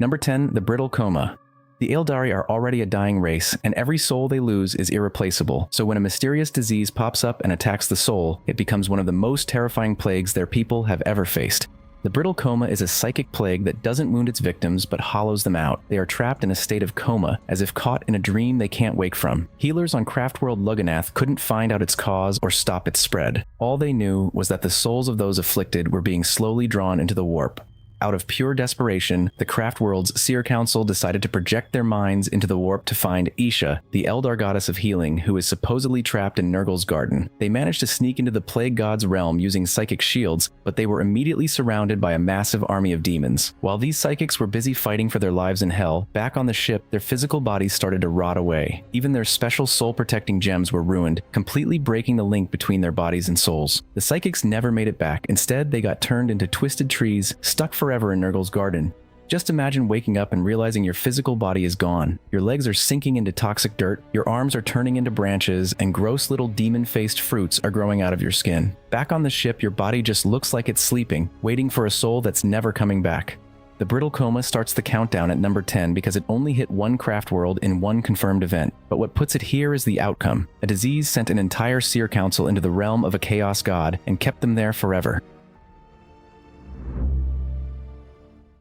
Number 10. The Brittle Coma. The Eldari are already a dying race, and every soul they lose is irreplaceable, so when a mysterious disease pops up and attacks the soul, it becomes one of the most terrifying plagues their people have ever faced. The Brittle Coma is a psychic plague that doesn't wound its victims but hollows them out. They are trapped in a state of coma, as if caught in a dream they can't wake from. Healers on Craftworld Lugganath couldn't find out its cause or stop its spread. All they knew was that the souls of those afflicted were being slowly drawn into the warp. Out of pure desperation, the Craftworld's Seer Council decided to project their minds into the warp to find Isha, the Eldar goddess of healing, who is supposedly trapped in Nurgle's garden. They managed to sneak into the Plague God's realm using psychic shields, but they were immediately surrounded by a massive army of demons. While these psychics were busy fighting for their lives in hell, back on the ship, their physical bodies started to rot away. Even their special soul-protecting gems were ruined, completely breaking the link between their bodies and souls. The psychics never made it back. Instead, they got turned into twisted trees, stuck forever in Nurgle's garden. Just imagine waking up and realizing your physical body is gone. Your legs are sinking into toxic dirt, your arms are turning into branches, and gross little demon-faced fruits are growing out of your skin. Back on the ship, your body just looks like it's sleeping, waiting for a soul that's never coming back. The Brittle Coma starts the countdown at number 10 because it only hit one craft world in one confirmed event. But what puts it here is the outcome. A disease sent an entire Seer Council into the realm of a Chaos God and kept them there forever.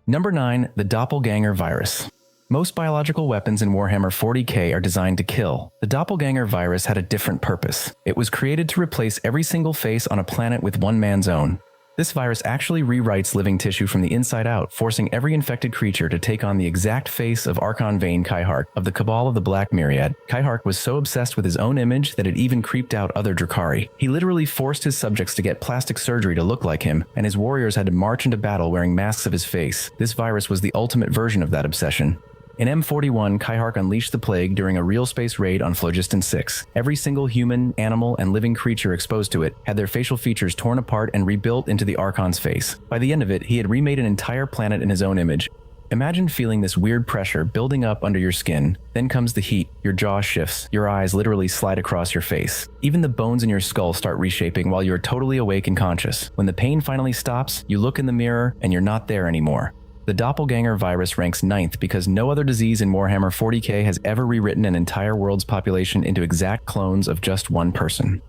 Number 9. The Doppelganger Virus. Most biological weapons in Warhammer 40k are designed to kill. The Doppelganger Virus had a different purpose. It was created to replace every single face on a planet with one man's own. This virus actually rewrites living tissue from the inside out, forcing every infected creature to take on the exact face of Archon Vane Kaihark of the Cabal of the Black Myriad. Kaihark was so obsessed with his own image that it even creeped out other Drukhari. He literally forced his subjects to get plastic surgery to look like him, and his warriors had to march into battle wearing masks of his face. This virus was the ultimate version of that obsession. In M41, Kaihark unleashed the plague during a real space raid on Phlogiston 6. Every single human, animal, and living creature exposed to it had their facial features torn apart and rebuilt into the Archon's face. By the end of it, he had remade an entire planet in his own image. Imagine feeling this weird pressure building up under your skin. Then comes the heat, your jaw shifts, your eyes literally slide across your face. Even the bones in your skull start reshaping while you're totally awake and conscious. When the pain finally stops, you look in the mirror and you're not there anymore. The Doppelganger Virus ranks 9th because no other disease in Warhammer 40k has ever rewritten an entire world's population into exact clones of just one person.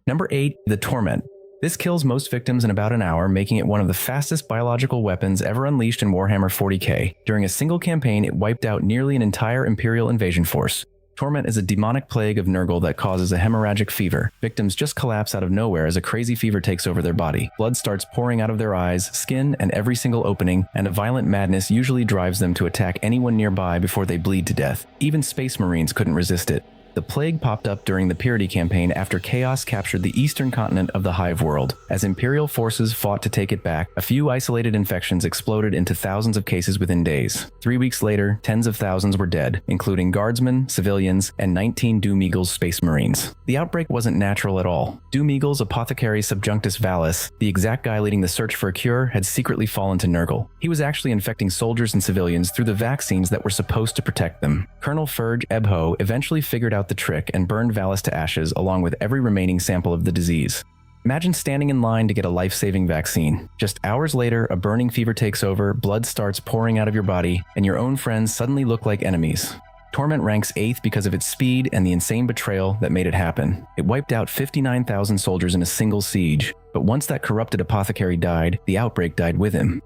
Number 8. The Torment. This kills most victims in about an hour, making it one of the fastest biological weapons ever unleashed in Warhammer 40k. During a single campaign, it wiped out nearly an entire Imperial invasion force. Torment is a demonic plague of Nurgle that causes a hemorrhagic fever. Victims just collapse out of nowhere as a crazy fever takes over their body. Blood starts pouring out of their eyes, skin, and every single opening, and a violent madness usually drives them to attack anyone nearby before they bleed to death. Even Space Marines couldn't resist it. The plague popped up during the Purity campaign after Chaos captured the eastern continent of the Hive World. As Imperial forces fought to take it back, a few isolated infections exploded into thousands of cases within days. 3 weeks later, tens of thousands were dead, including guardsmen, civilians, and 19 Doom Eagles Space Marines. The outbreak wasn't natural at all. Doom Eagle's apothecary Subjunctus Vallis, the exact guy leading the search for a cure, had secretly fallen to Nurgle. He was actually infecting soldiers and civilians through the vaccines that were supposed to protect them. Colonel Ferg Ebho eventually figured out the trick and burned Vallis to ashes along with every remaining sample of the disease. Imagine standing in line to get a life-saving vaccine. Just hours later, a burning fever takes over, blood starts pouring out of your body, and your own friends suddenly look like enemies. Torment ranks 8th because of its speed and the insane betrayal that made it happen. It wiped out 59,000 soldiers in a single siege, but once that corrupted apothecary died, the outbreak died with him.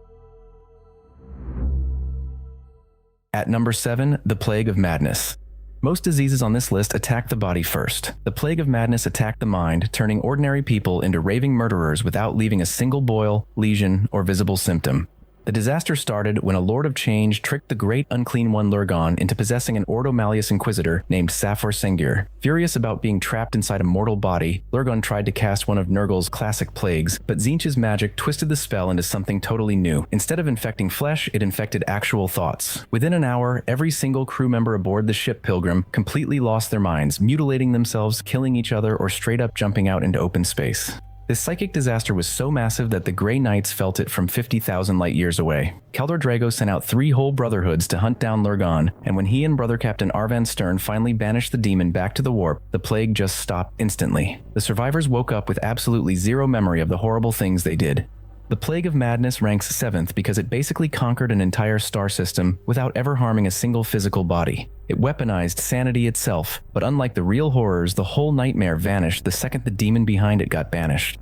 At number 7, the Plague of Madness. Most diseases on this list attack the body first. The Plague of Madness attacked the mind, turning ordinary people into raving murderers without leaving a single boil, lesion, or visible symptom. The disaster started when a Lord of Change tricked the Great Unclean One Lurgon into possessing an Ordo Malleus Inquisitor named Safor Sengir. Furious about being trapped inside a mortal body, Lurgon tried to cast one of Nurgle's classic plagues, but Tzeentch's magic twisted the spell into something totally new. Instead of infecting flesh, it infected actual thoughts. Within an hour, every single crew member aboard the ship Pilgrim completely lost their minds, mutilating themselves, killing each other, or straight up jumping out into open space. This psychic disaster was so massive that the Grey Knights felt it from 50,000 light years away. Khaldor Drago sent out 3 whole brotherhoods to hunt down Lurgon, and when he and Brother Captain Arvan Stern finally banished the demon back to the warp, the plague just stopped instantly. The survivors woke up with absolutely zero memory of the horrible things they did. The Plague of Madness ranks 7th because it basically conquered an entire star system without ever harming a single physical body. It weaponized sanity itself, but unlike the real horrors, the whole nightmare vanished the second the demon behind it got banished.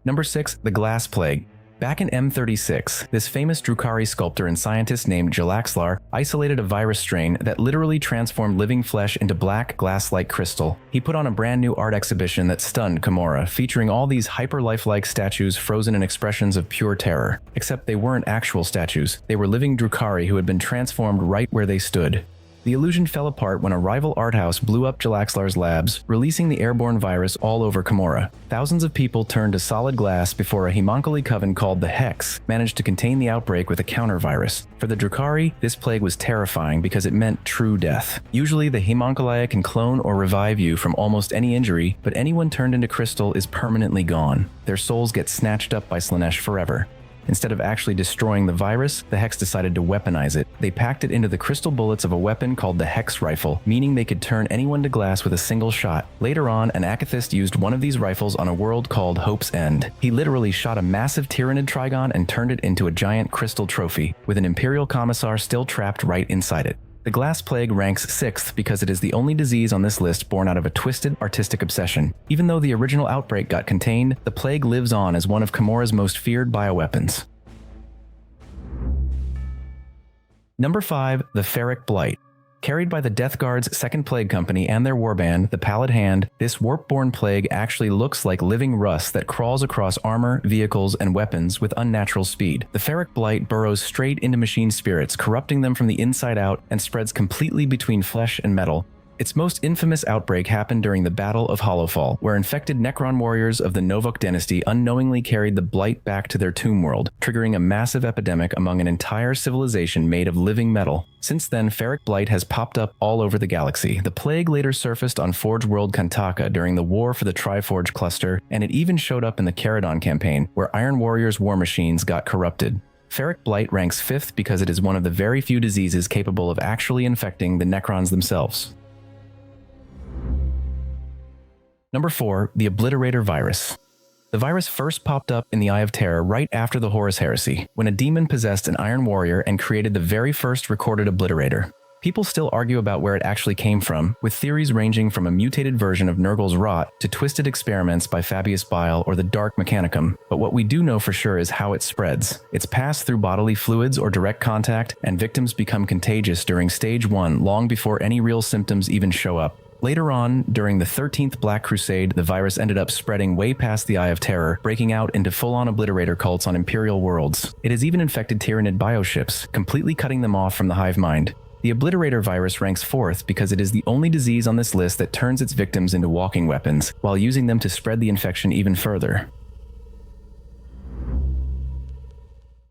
Number 6. The Glass Plague. Back in M36, this famous Drukhari sculptor and scientist named Jalaxlar isolated a virus strain that literally transformed living flesh into black, glass-like crystal. He put on a brand new art exhibition that stunned Camorra, featuring all these hyper-lifelike statues frozen in expressions of pure terror. Except they weren't actual statues, they were living Drukhari who had been transformed right where they stood. The illusion fell apart when a rival art house blew up Jalaxlar's labs, releasing the airborne virus all over Camorra. Thousands of people turned to solid glass before a Homunculi coven called the Hex managed to contain the outbreak with a counter-virus. For the Drukhari, this plague was terrifying because it meant true death. Usually, the Homunculi can clone or revive you from almost any injury, but anyone turned into crystal is permanently gone. Their souls get snatched up by Slaanesh forever. Instead of actually destroying the virus, the Hex decided to weaponize it. They packed it into the crystal bullets of a weapon called the Hex Rifle, meaning they could turn anyone to glass with a single shot. Later on, an Akathist used one of these rifles on a world called Hope's End. He literally shot a massive Tyranid Trigon and turned it into a giant crystal trophy, with an Imperial Commissar still trapped right inside it. The Glass Plague ranks 6th because it is the only disease on this list born out of a twisted, artistic obsession. Even though the original outbreak got contained, the plague lives on as one of Camorra's most feared bioweapons. Number 5. The Ferric Blight. Carried by the Death Guard's second plague company and their warband, the Pallid Hand, this warp-born plague actually looks like living rust that crawls across armor, vehicles, and weapons with unnatural speed. The Ferric Blight burrows straight into machine spirits, corrupting them from the inside out, and spreads completely between flesh and metal. Its most infamous outbreak happened during the Battle of Hollowfall, where infected Necron warriors of the Novuk dynasty unknowingly carried the Blight back to their tomb world, triggering a massive epidemic among an entire civilization made of living metal. Since then, Ferric Blight has popped up all over the galaxy. The plague later surfaced on Forge World Kantaka during the War for the Triforge Cluster, and it even showed up in the Caradon campaign, where Iron Warriors' war machines got corrupted. Ferric Blight ranks 5th because it is one of the very few diseases capable of actually infecting the Necrons themselves. Number 4. The Obliterator Virus. The virus first popped up in the Eye of Terror right after the Horus Heresy, when a demon possessed an Iron Warrior and created the very first recorded Obliterator. People still argue about where it actually came from, with theories ranging from a mutated version of Nurgle's Rot to twisted experiments by Fabius Bile or the Dark Mechanicum, but what we do know for sure is how it spreads. It's passed through bodily fluids or direct contact, and victims become contagious during Stage 1 long before any real symptoms even show up. Later on, during the 13th Black Crusade, the virus ended up spreading way past the Eye of Terror, breaking out into full-on Obliterator cults on Imperial worlds. It has even infected Tyranid bioships, completely cutting them off from the hive mind. The Obliterator virus ranks 4th because it is the only disease on this list that turns its victims into walking weapons, while using them to spread the infection even further.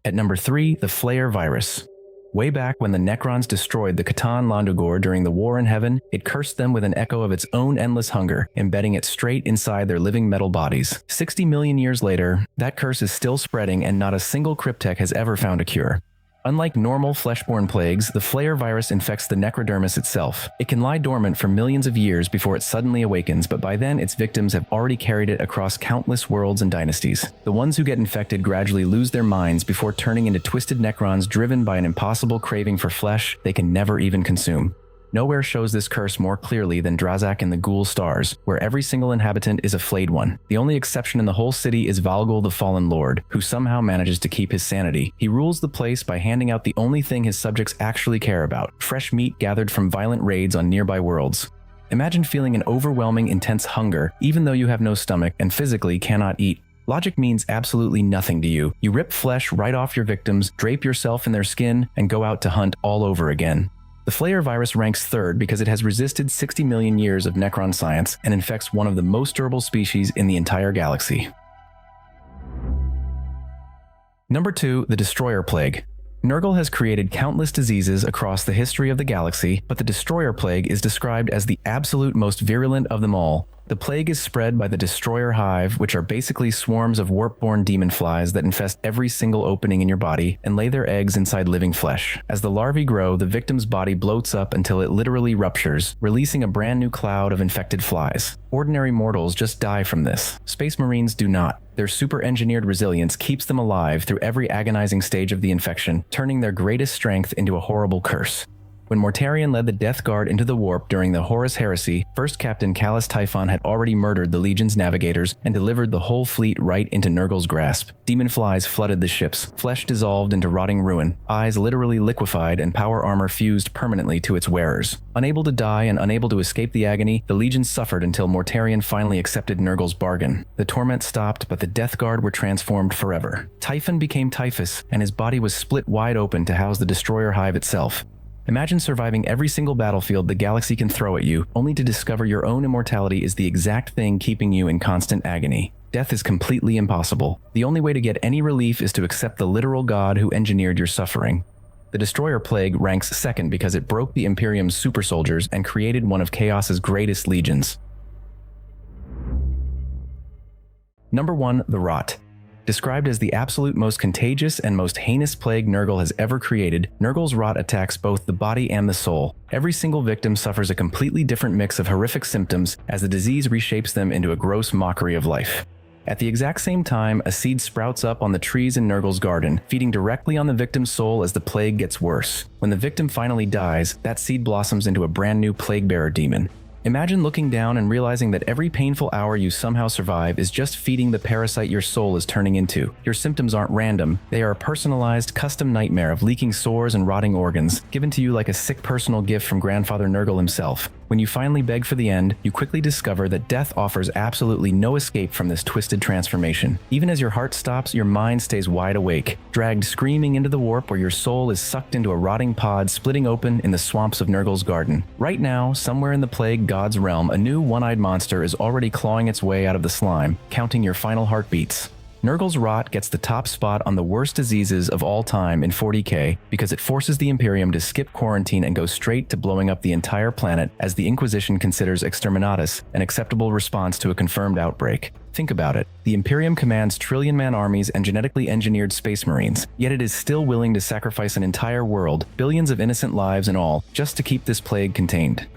At number 3, the Flayer Virus. Way back when the Necrons destroyed the Catan Landugor during the War in Heaven, it cursed them with an echo of its own endless hunger, embedding it straight inside their living metal bodies. 60 million years later, that curse is still spreading and not a single cryptech has ever found a cure. Unlike normal flesh-borne plagues, the Flayer virus infects the necrodermis itself. It can lie dormant for millions of years before it suddenly awakens, but by then its victims have already carried it across countless worlds and dynasties. The ones who get infected gradually lose their minds before turning into twisted Necrons driven by an impossible craving for flesh they can never even consume. Nowhere shows this curse more clearly than Drazak and the Ghoul Stars, where every single inhabitant is a flayed one. The only exception in the whole city is Valgul the Fallen Lord, who somehow manages to keep his sanity. He rules the place by handing out the only thing his subjects actually care about: fresh meat gathered from violent raids on nearby worlds. Imagine feeling an overwhelming, intense hunger, even though you have no stomach and physically cannot eat. Logic means absolutely nothing to you. You rip flesh right off your victims, drape yourself in their skin, and go out to hunt all over again. The Flayer virus ranks 3rd because it has resisted 60 million years of Necron science and infects one of the most durable species in the entire galaxy. Number 2, the Destroyer Plague. Nurgle has created countless diseases across the history of the galaxy, but the Destroyer Plague is described as the absolute most virulent of them all. The plague is spread by the Destroyer Hive, which are basically swarms of warp-born demon flies that infest every single opening in your body and lay their eggs inside living flesh. As the larvae grow, the victim's body bloats up until it literally ruptures, releasing a brand new cloud of infected flies. Ordinary mortals just die from this. Space Marines do not. Their super-engineered resilience keeps them alive through every agonizing stage of the infection, turning their greatest strength into a horrible curse. When Mortarion led the Death Guard into the warp during the Horus Heresy, First Captain Callus Typhon had already murdered the Legion's navigators and delivered the whole fleet right into Nurgle's grasp. Demon flies flooded the ships, flesh dissolved into rotting ruin, eyes literally liquefied, and power armor fused permanently to its wearers. Unable to die and unable to escape the agony, the Legion suffered until Mortarion finally accepted Nurgle's bargain. The torment stopped, but the Death Guard were transformed forever. Typhon became Typhus, and his body was split wide open to house the Destroyer Hive itself. Imagine surviving every single battlefield the galaxy can throw at you, only to discover your own immortality is the exact thing keeping you in constant agony. Death is completely impossible. The only way to get any relief is to accept the literal god who engineered your suffering. The Destroyer Plague ranks second because it broke the Imperium's super soldiers and created one of Chaos's greatest legions. Number 1. The Rot. Described as the absolute most contagious and most heinous plague Nurgle has ever created, Nurgle's rot attacks both the body and the soul. Every single victim suffers a completely different mix of horrific symptoms as the disease reshapes them into a gross mockery of life. At the exact same time, a seed sprouts up on the trees in Nurgle's garden, feeding directly on the victim's soul as the plague gets worse. When the victim finally dies, that seed blossoms into a brand new plague-bearer demon. Imagine looking down and realizing that every painful hour you somehow survive is just feeding the parasite your soul is turning into. Your symptoms aren't random. They are a personalized, custom nightmare of leaking sores and rotting organs, given to you like a sick personal gift from Grandfather Nurgle himself. When you finally beg for the end, you quickly discover that death offers absolutely no escape from this twisted transformation. Even as your heart stops, your mind stays wide awake, dragged screaming into the warp where your soul is sucked into a rotting pod splitting open in the swamps of Nurgle's garden. Right now, somewhere in the Plague God's realm, a new one-eyed monster is already clawing its way out of the slime, counting your final heartbeats. Nurgle's rot gets the top spot on the worst diseases of all time in 40k because it forces the Imperium to skip quarantine and go straight to blowing up the entire planet as the Inquisition considers exterminatus an acceptable response to a confirmed outbreak. Think about it. The Imperium commands trillion-man armies and genetically engineered space marines, yet it is still willing to sacrifice an entire world, billions of innocent lives in all, just to keep this plague contained.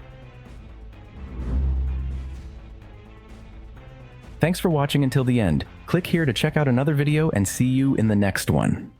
Thanks for watching until the end. Click here to check out another video and see you in the next one.